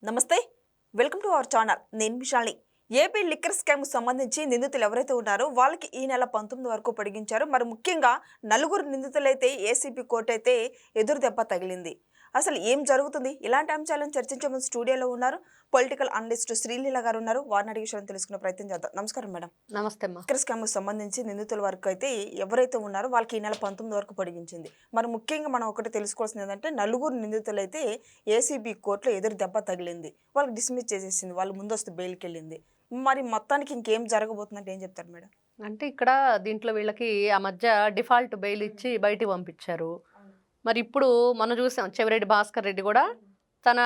నమస్తే welcome to our channel నేను Vishalini AP liquor scam సంబంధించి నిందితులు ఎవరైతే ఉన్నారో వాళ్ళకి ఈ నెల 19 వరకు పొడిగించారు మరి ముఖ్యంగా నలుగురు నిందితులైతే ఏసీబీ కోర్టు అయితే ఎదురు దెబ్బ తగిలింది అసలు ఏం జరుగుతుంది ఇలాంటి అంశాలను చర్చించే ముందు స్టూడియోలో ఉన్నారు పొలిటికల్ అనలిస్ట్ శ్రీలీల గారు ఉన్నారు వారిని అడిగే విషయాన్ని తెలుసుకునే ప్రయత్నం చేద్దాం నమస్కారం మేడం నమస్తే అమ్మా. లిక్కర్ స్కామ్ సంబంధించి నిందితుల వరకు అయితే ఎవరైతే ఉన్నారో వాళ్ళకి ఈ నెల 19 వరకు పొడిగించింది మరి ముఖ్యంగా మనం ఒకటి తెలుసుకోవాల్సింది ఏంటంటే నలుగురు నిందితులైతే ఏసీబీ కోర్టులో ఎదురు దెబ్బ తగిలింది వాళ్ళకి డిస్మిస్ చేసేసింది వాళ్ళు ముందస్తు బెయిల్కి వెళ్ళింది మరి మొత్తానికి ఇంకేం జరగబోతుందంటే ఏం చెప్తారు మేడం అంటే ఇక్కడ దీంట్లో వీళ్ళకి ఆ మధ్య డిఫాల్ట్ బెయిల్ ఇచ్చి బయటికి పంపించారు. మరి ఇప్పుడు మనం చూసాం చెవిరెడ్డి భాస్కర్ రెడ్డి కూడా తన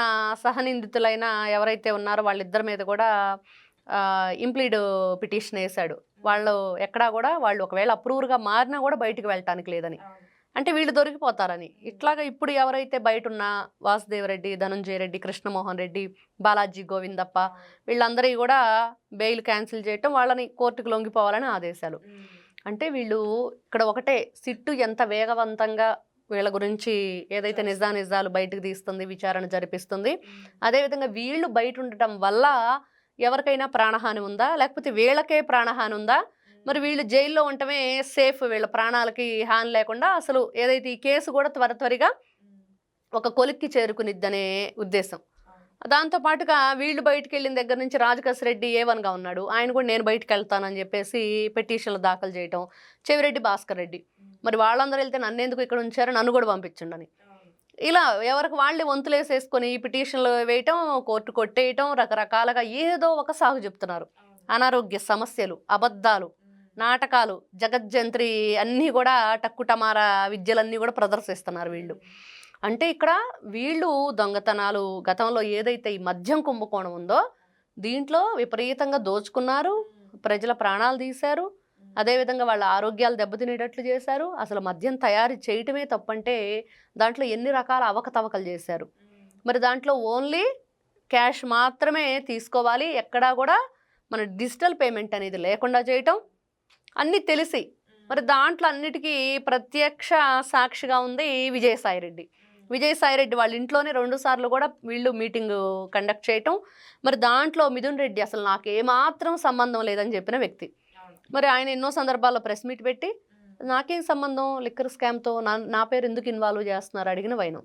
సహనిందితులైన ఎవరైతే ఉన్నారో వాళ్ళిద్దరి మీద కూడా ఇంప్లీడ్ పిటిషన్ వేశాడు. వాళ్ళు ఎక్కడా కూడా వాళ్ళు ఒకవేళ అప్రూవర్గా మారినా కూడా బయటికి వెళ్ళటానికి లేదని, అంటే వీళ్ళు దొరికిపోతారని. ఇట్లాగా ఇప్పుడు ఎవరైతే బయట ఉన్న వాసుదేవరెడ్డి, ధనంజయ రెడ్డి, కృష్ణమోహన్ రెడ్డి, బాలాజీ గోవిందప్ప వీళ్ళందరికీ కూడా బెయిల్ క్యాన్సిల్ చేయటం, వాళ్ళని కోర్టుకు లొంగిపోవాలని ఆదేశాలు. అంటే వీళ్ళు ఇక్కడ ఒకటే సిట్టు ఎంత వేగవంతంగా వీళ్ళ గురించి ఏదైతే నిజాలు బయటకు తీస్తుంది, విచారణ జరిపిస్తుంది, అదేవిధంగా వీళ్ళు బయట ఉండటం వల్ల ఎవరికైనా ప్రాణహాని ఉందా లేకపోతే వీళ్ళకే ప్రాణహాని ఉందా, మరి వీళ్ళు జైల్లో ఉండటమే సేఫ్, వీళ్ళ ప్రాణాలకి హాని లేకుండా అసలు ఏదైతే ఈ కేసు కూడా త్వరగా ఒక కొలిక్కి చేరుకునిద్దనే ఉద్దేశం. దాంతోపాటుగా వీళ్ళు బయటకు వెళ్ళిన దగ్గర నుంచి రాజకేశ్ రెడ్డి A1గా ఉన్నాడు, ఆయన కూడా నేను బయటకు వెళ్తానని చెప్పేసి పిటిషన్లు దాఖలు చేయటం. చెవిరెడ్డి భాస్కర్ రెడ్డి మరి వాళ్ళందరూ వెళ్తే నన్ను ఎందుకు ఇక్కడ ఉంచారో నన్ను కూడా పంపించండి. ఇలా ఎవరికి వాళ్ళే వంతులేసేసుకొని ఈ పిటిషన్లు వేయటం, కోర్టు కొట్టేయటం, రకరకాలుగా ఏదో ఒక సాగు చెప్తున్నారు. అనారోగ్య సమస్యలు, అబద్ధాలు, నాటకాలు, జగజ్జంత్రి అన్నీ కూడా టక్కుటమారా విద్యలన్నీ కూడా ప్రదర్శిస్తున్నారు వీళ్ళు. అంటే ఇక్కడ వీళ్ళు దొంగతనాలు, గతంలో ఏదైతే ఈ మద్యం కుంభకోణం ఉందో దీంట్లో విపరీతంగా దోచుకున్నారు, ప్రజల ప్రాణాలు తీశారు, అదేవిధంగా వాళ్ళ ఆరోగ్యాలు దెబ్బతినేటట్లు చేశారు. అసలు మద్యం తయారు చేయటమే తప్పంటే దాంట్లో ఎన్ని రకాల అవకతవకలు చేశారు. మరి దాంట్లో ఓన్లీ క్యాష్ మాత్రమే తీసుకోవాలి, ఎక్కడా కూడా మన డిజిటల్ పేమెంట్ అనేది లేకుండా చేయటం అన్నీ తెలిసి మరి దాంట్లో అన్నిటికీ ప్రత్యక్ష సాక్షిగా ఉంది విజయసాయిరెడ్డి వాళ్ళ ఇంట్లోనే 2 సార్లు కూడా వీళ్ళు మీటింగ్ కండక్ట్ చేయటం. మరి దాంట్లో మిథున్ రెడ్డి అసలు నాకేమాత్రం సంబంధం లేదని చెప్పిన వ్యక్తి. మరి ఆయన ఎన్నో సందర్భాల్లో ప్రెస్ మీట్ పెట్టి నాకేం సంబంధం లిక్కర్ స్కామ్తో, నా పేరు ఎందుకు ఇన్వాల్వ్ చేస్తున్నారు అడిగిన వైనం.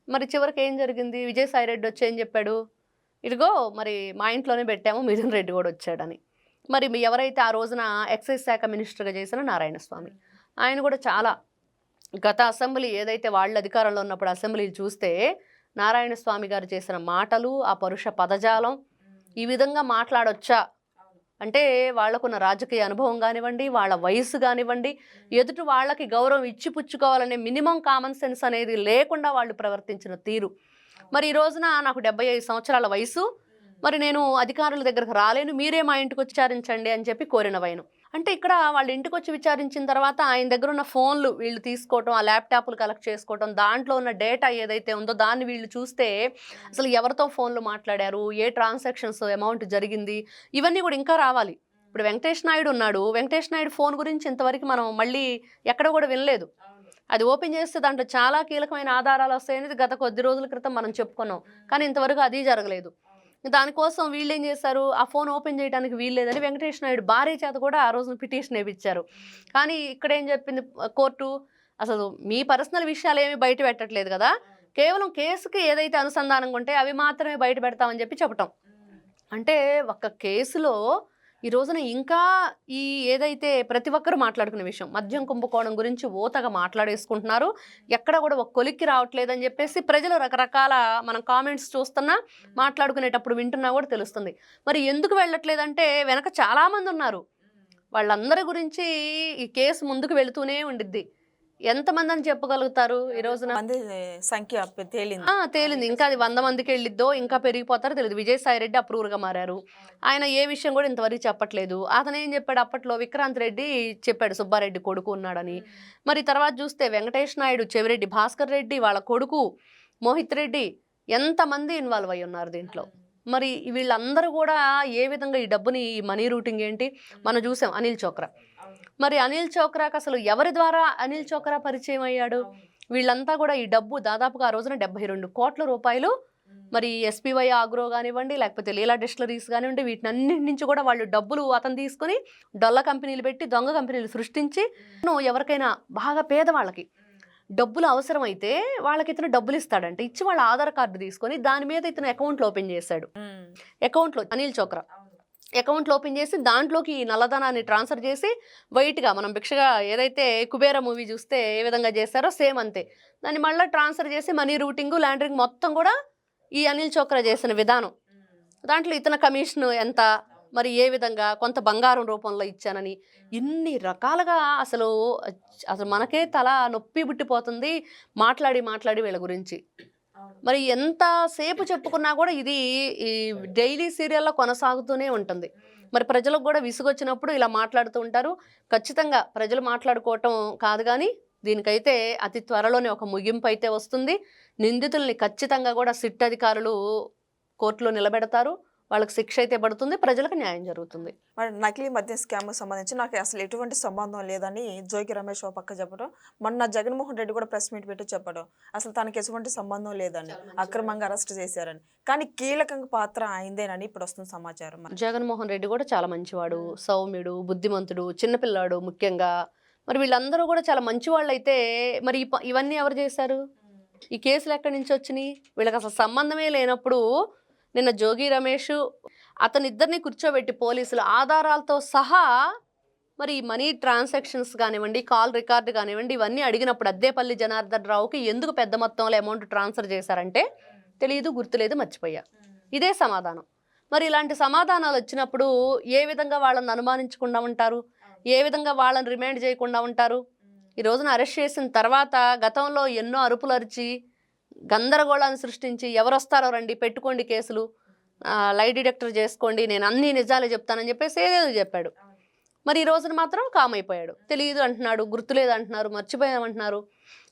మరి చివరికి ఏం జరిగింది, విజయసాయిరెడ్డి వచ్చి ఏం చెప్పాడు, ఇదిగో మరి మా ఇంట్లోనే పెట్టాము, మిథున్ రెడ్డి కూడా వచ్చాడని. మరి ఎవరైతే ఆ రోజున ఎక్సైజ్ శాఖ మినిస్టర్గా చేసిన నారాయణస్వామి, ఆయన కూడా చాలా గత అసెంబ్లీ ఏదైతే వాళ్ళ అధికారంలో ఉన్నప్పుడు అసెంబ్లీలు చూస్తే నారాయణస్వామి గారు చేసిన మాటలు, ఆ పరుష పదజాలం, ఈ విధంగా మాట్లాడొచ్చా అంటే వాళ్ళకున్న రాజకీయ అనుభవం కానివ్వండి, వాళ్ళ వయసు కానివ్వండి, ఎదుటి వాళ్ళకి గౌరవం ఇచ్చి పుచ్చుకోవాలనే మినిమం కామన్ సెన్స్ అనేది లేకుండా వాళ్ళు ప్రవర్తించిన తీరు. మరి ఈ రోజున నాకు 75 సంవత్సరాల వయసు, మరి నేను అధికారుల దగ్గరకు రాలేను, మీరే మా ఇంటికి వచ్చి విచారించండి అని చెప్పి కోరిన వైను. అంటే ఇక్కడ వాళ్ళ ఇంటికి వచ్చి విచారించిన తర్వాత ఆయన దగ్గర ఉన్న ఫోన్లు వీళ్ళు తీసుకోవటం, ఆ ల్యాప్టాప్లు కలెక్ట్ చేసుకోవటం, దాంట్లో ఉన్న డేటా ఏదైతే ఉందో దాన్ని వీళ్ళు చూస్తే అసలు ఎవరితో ఫోన్లు మాట్లాడారు, ఏ ట్రాన్సాక్షన్స్ అమౌంట్ జరిగింది, ఇవన్నీ కూడా ఇంకా రావాలి. ఇప్పుడు వెంకటేష్ నాయుడు ఉన్నాడు, వెంకటేష్ నాయుడు ఫోన్ గురించి ఇంతవరకు మనం మళ్ళీ ఎక్కడ కూడా వినలేదు. అది ఓపెన్ చేస్తే దాంట్లో చాలా కీలకమైన ఆధారాలు వస్తాయనేది గత కొద్ది రోజుల క్రితం మనం చెప్పుకున్నాం, కానీ ఇంతవరకు అది జరగలేదు. దానికోసం వీళ్ళు ఏం చేశారు, ఆ ఫోన్ ఓపెన్ చేయడానికి వీల్లేదని వెంకటేష్ నాయుడు భార్య చేత కూడా ఆ రోజున పిటిషన్ వేయించారు. కానీ ఇక్కడ ఏం చెప్పింది కోర్టు, అసలు మీ పర్సనల్ విషయాలు ఏమీ బయట పెట్టట్లేదు కదా, కేవలం కేసుకి ఏదైతే అనుసంధానంగా ఉంటే అవి మాత్రమే బయట పెడతామని చెప్పటం. అంటే ఒక కేసులో ఈ రోజున ఇంకా ఈ ఏదైతే ప్రతి ఒక్కరు మాట్లాడుకునే విషయం మద్యం కుంభకోణం గురించి ఓతగా మాట్లాడేసుకుంటున్నారు, ఎక్కడ కూడా ఒక కొలిక్కి రావట్లేదని చెప్పేసి ప్రజలు రకరకాల మనం కామెంట్స్ చూస్తున్నా, మాట్లాడుకునేటప్పుడు వింటున్నా కూడా తెలుస్తుంది. మరి ఎందుకు వెళ్ళట్లేదంటే వెనక చాలామంది ఉన్నారు, వాళ్ళందరి గురించి ఈ కేసు ముందుకు వెళుతూనే ఉండిద్ది. ఎంతమంది అని చెప్పగలుగుతారు ఈ రోజున, సంఖ్య తేలింది. ఇంకా అది 100 మందికి వెళ్ళిద్దో ఇంకా పెరిగిపోతారో తెలియదు. విజయసాయిరెడ్డి అప్రూవర్గా మారారు, ఆయన ఏ విషయం కూడా ఇంతవరకు చెప్పట్లేదు. అతను ఏం చెప్పాడు, అప్పట్లో విక్రాంత్ రెడ్డి చెప్పాడు సుబ్బారెడ్డి కొడుకు ఉన్నాడని. మరి తర్వాత చూస్తే వెంకటేష్ నాయుడు, చెవిరెడ్డి భాస్కర్ రెడ్డి వాళ్ళ కొడుకు మోహిత్ రెడ్డి, ఎంతమంది ఇన్వాల్వ్ అయ్యి ఉన్నారు దీంట్లో. మరి వీళ్ళందరూ కూడా ఏ విధంగా ఈ డబ్బుని, ఈ మనీ రూటింగ్ ఏంటి మనం చూసాం. అనిల్ చోక్రా, మరి అనిల్ చోక్రాకి అసలు ఎవరి ద్వారా అనిల్ చోక్రా పరిచయం అయ్యాడు, వీళ్ళంతా కూడా ఈ డబ్బు దాదాపుగా ఆ రోజున 72 కోట్ల రూపాయలు మరి ఎస్పీవై ఆగ్రో కానివ్వండి, లేకపోతే లీలా డిస్టిలరీస్ కానివ్వండి, వీటినన్నింటి నుంచి కూడా వాళ్ళు డబ్బులు అతను తీసుకుని డొల్ల కంపెనీలు పెట్టి దొంగ కంపెనీలు సృష్టించి ఎవరికైనా బాగా పేదవాళ్ళకి డబ్బులు అవసరమైతే వాళ్ళకి ఇతను డబ్బులు ఇస్తాడంటే ఇచ్చి వాళ్ళ ఆధార్ కార్డు తీసుకొని దాని మీద ఇతను అకౌంట్లు ఓపెన్ చేశాడు. అకౌంట్లో అనిల్ చోక్రా అకౌంట్లు ఓపెన్ చేసి దాంట్లోకి ఈ నల్లధనాన్ని ట్రాన్స్ఫర్ చేసి వైట్గా మనం భిక్షగా ఏదైతే కుబేరా మూవీ చూస్తే ఏ విధంగా చేస్తారో సేమ్ అంతే దాన్ని మళ్ళీ ట్రాన్స్ఫర్ చేసి మనీ రూటింగ్ ల్యాండరింగ్ మొత్తం కూడా ఈ అనిల్ చోక్రా చేసిన విధానం. దాంట్లో ఇతని కమిషన్ ఎంత, మరి ఏ విధంగా కొంత బంగారం రూపంలో ఇచ్చానని ఇన్ని రకాలుగా అసలు మనకే తల నొప్పి పుట్టిపోతుంది మాట్లాడి మాట్లాడి వీళ్ళ గురించి. మరి ఎంతసేపు చెప్పుకున్నా కూడా ఇది ఈ డైలీ సీరియల్లో కొనసాగుతూనే ఉంటుంది. మరి ప్రజలకు కూడా విసుగొచ్చినప్పుడు ఇలా మాట్లాడుతూ ఉంటారు. ఖచ్చితంగా ప్రజలు మాట్లాడుకోవటం కాదు కానీ దీనికైతే అతి త్వరలోనే ఒక ముగింపు అయితే వస్తుంది. నిందితుల్ని ఖచ్చితంగా కూడా సిట్ అధికారులు కోర్టులో నిలబెడతారు. వాళ్ళకి శిక్ష అయితే పడుతుంది, ప్రజలకు న్యాయం జరుగుతుంది. మరి నకిలీ మద్యం స్కామ్కి సంబంధించి నాకు అసలు ఎటువంటి సంబంధం లేదని జోగి రమేష్ ఓ పక్క చెప్పడం, మొన్న జగన్మోహన్ రెడ్డి కూడా ప్రెస్ మీట్ పెట్టి చెప్పడం అసలు తనకి ఎటువంటి సంబంధం లేదని, అక్రమంగా అరెస్ట్ చేశారని, కానీ కీలకంగా పాత్ర అయిందేనని ఇప్పుడు వస్తున్న సమాచారం. జగన్మోహన్ రెడ్డి కూడా చాలా మంచివాడు, సౌమ్యుడు, బుద్ధిమంతుడు, చిన్నపిల్లాడు ముఖ్యంగా. మరి వీళ్ళందరూ కూడా చాలా మంచివాళ్ళు అయితే మరి ఇవన్నీ ఎవరు చేశారు? ఈ కేసులు ఎక్కడి నుంచి వచ్చినాయి? వీళ్ళకి అసలు సంబంధమే లేనప్పుడు నిన్న జోగి రమేష్ అతనిద్దరిని కూర్చోబెట్టి పోలీసులు ఆధారాలతో సహా మరి మనీ ట్రాన్సాక్షన్స్ కానివ్వండి, కాల్ రికార్డు కానివ్వండి, ఇవన్నీ అడిగినప్పుడు అద్దేపల్లి జనార్దన్ రావుకి ఎందుకు పెద్ద మొత్తంలో అమౌంట్ ట్రాన్స్ఫర్ చేశారంటే తెలియదు, గుర్తులేదు, మర్చిపోయా. ఇదే సమాధానం. మరి ఇలాంటి సమాధానాలు వచ్చినప్పుడు ఏ విధంగా వాళ్ళని అనుమానించకుండా ఉంటారు, ఏ విధంగా వాళ్ళని రిమాండ్ చేయకుండా ఉంటారు? ఈ రోజున అరెస్ట్ చేసిన తర్వాత గతంలో ఎన్నో అరుపులు అరిచి గందరగోళాన్ని సృష్టించి ఎవరు వస్తారో రండి పెట్టుకోండి కేసులు, లై డిటెక్టర్ చేసుకోండి, నేను అన్ని నిజాలే చెప్తానని చెప్పేసి ఏదేదో చెప్పాడు. మరి ఈ రోజున మాత్రం కామ్ అయిపోయాడు. తెలియదు అంటున్నాడు, గుర్తులేదు అంటున్నారు, మర్చిపోయామంటున్నారు.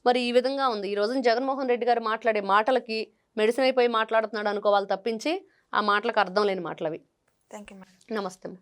మరి ఈ విధంగా ఉంది. ఈ రోజున జగన్మోహన్ రెడ్డి గారు మాట్లాడే మాటలకి మెడిసిన్ అయిపోయి మాట్లాడుతున్నాడు అనుకోవాలి తప్పించి ఆ మాటలకు అర్థం లేని మాటలు అవి. Thank you madam. నమస్తే.